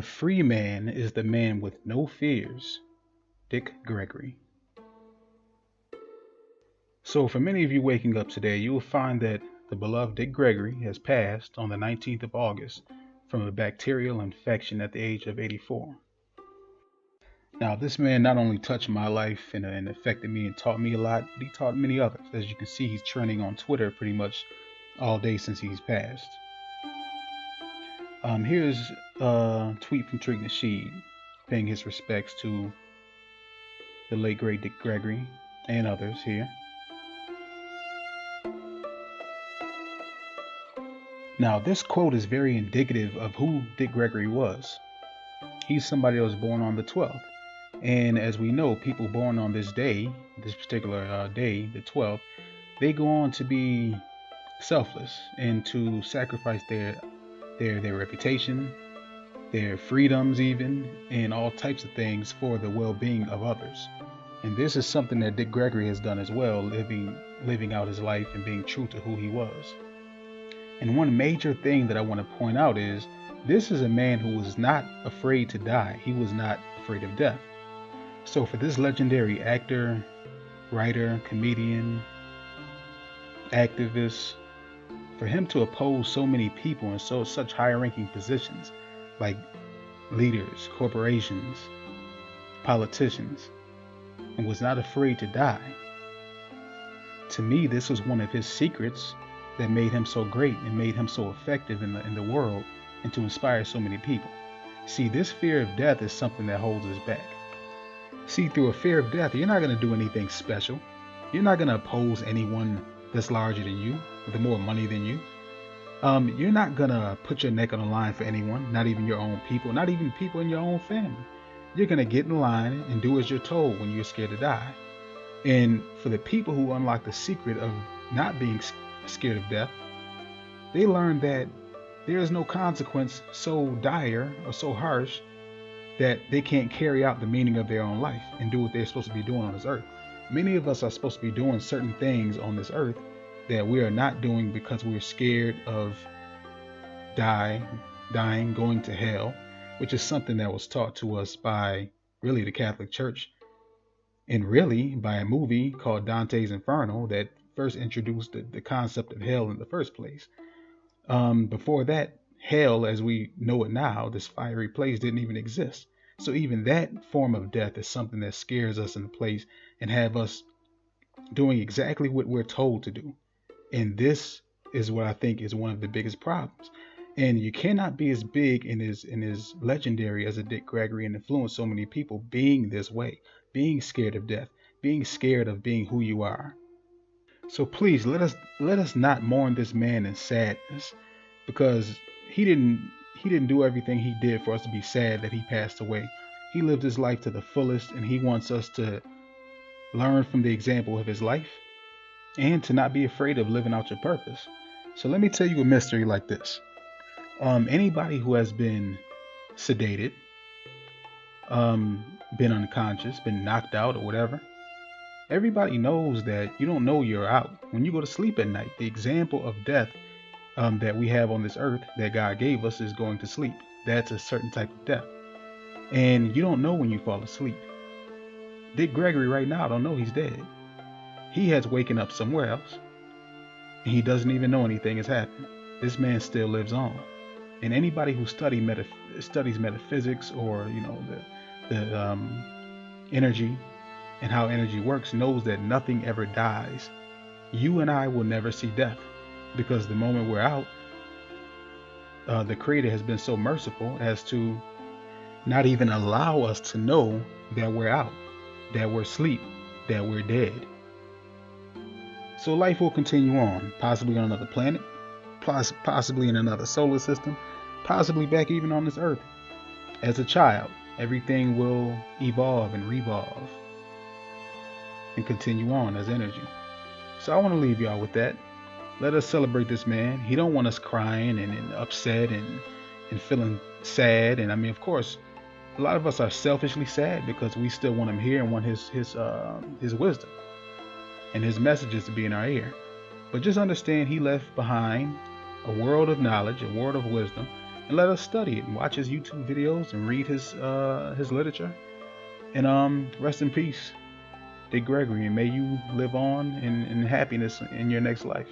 The free man is the man with no fears. Dick Gregory. So, for many of you waking up today, you will find that the beloved Dick Gregory has passed on the 19th of August from a bacterial infection at the age of 84. Now, this man not only touched my life and affected me and taught me a lot, but he taught many others. As you can see, he's trending on Twitter pretty much all day since he's passed. Here's a tweet from Trig Nasheed paying his respects to the late great Dick Gregory and others here. Now, this quote is very indicative of who Dick Gregory was. He's somebody that was born on the 12th. And as we know, people born on this day, this particular day, the 12th, they go on to be selfless and to sacrifice their reputation, their freedoms even, and all types of things for the well-being of others. And this is something that Dick Gregory has done as well, living out his life and being true to who he was. And one major thing that I want to point out is this is a man who was not afraid to die. He was not afraid of death. So for this legendary actor, writer, comedian, activist, for him to oppose so many people in such high-ranking positions like leaders, corporations, politicians, and was not afraid to die, to me, this was one of his secrets that made him so great and made him so effective in the world and to inspire so many people. See, this fear of death is something that holds us back. See, through a fear of death, you're not going to do anything special. You're not going to oppose anyone that's larger than you, with more money than you. You're not going to put your neck on the line for anyone, not even your own people, not even people in your own family. You're going to get in line and do as you're told when you're scared to die. And for the people who unlock the secret of not being scared of death, they learn that there is no consequence so dire or so harsh that they can't carry out the meaning of their own life and do what they're supposed to be doing on this earth. Many of us are supposed to be doing certain things on this earth that we are not doing because we're scared of dying, going to hell, which is something that was taught to us by really the Catholic Church and really by a movie called Dante's Inferno that first introduced the concept of hell in the first place. Before that, hell as we know it now, this fiery place, didn't even exist. So even that form of death is something that scares us in place and have us doing exactly what we're told to do. And this is what I think is one of the biggest problems. And you cannot be as big and as legendary as a Dick Gregory and influence so many people being this way, being scared of death, being scared of being who you are. So please let us not mourn this man in sadness, because he didn't do everything he did for us to be sad that he passed away. He lived his life to the fullest, and he wants us to learn from the example of his life and to not be afraid of living out your purpose. So let me tell you a mystery like this. Anybody who has been sedated, been unconscious, been knocked out or whatever, everybody knows that you don't know you're out. When you go to sleep at night, the example of death that we have on this earth that God gave us is going to sleep. That's a certain type of death. And you don't know when you fall asleep. Dick Gregory right now don't know he's dead. He has waken up somewhere else. And he doesn't even know anything has happened. This man still lives on. And anybody who studies metaphysics or the energy and how energy works knows that nothing ever dies. You and I will never see death, because the moment we're out, the Creator has been so merciful as to not even allow us to know that we're out, that we're asleep, that we're dead. So life will continue on, possibly on another planet, possibly in another solar system, possibly back even on this earth. As a child, everything will evolve and revolve and continue on as energy. So I want to leave y'all with that. Let us celebrate this man. He don't want us crying and upset and feeling sad. And I mean, of course, a lot of us are selfishly sad because we still want him here and want his wisdom and his messages to be in our ear. But just understand he left behind a world of knowledge, a world of wisdom, and let us study it and watch his YouTube videos and read his literature. And rest in peace, Dick Gregory, and may you live on in happiness in your next life.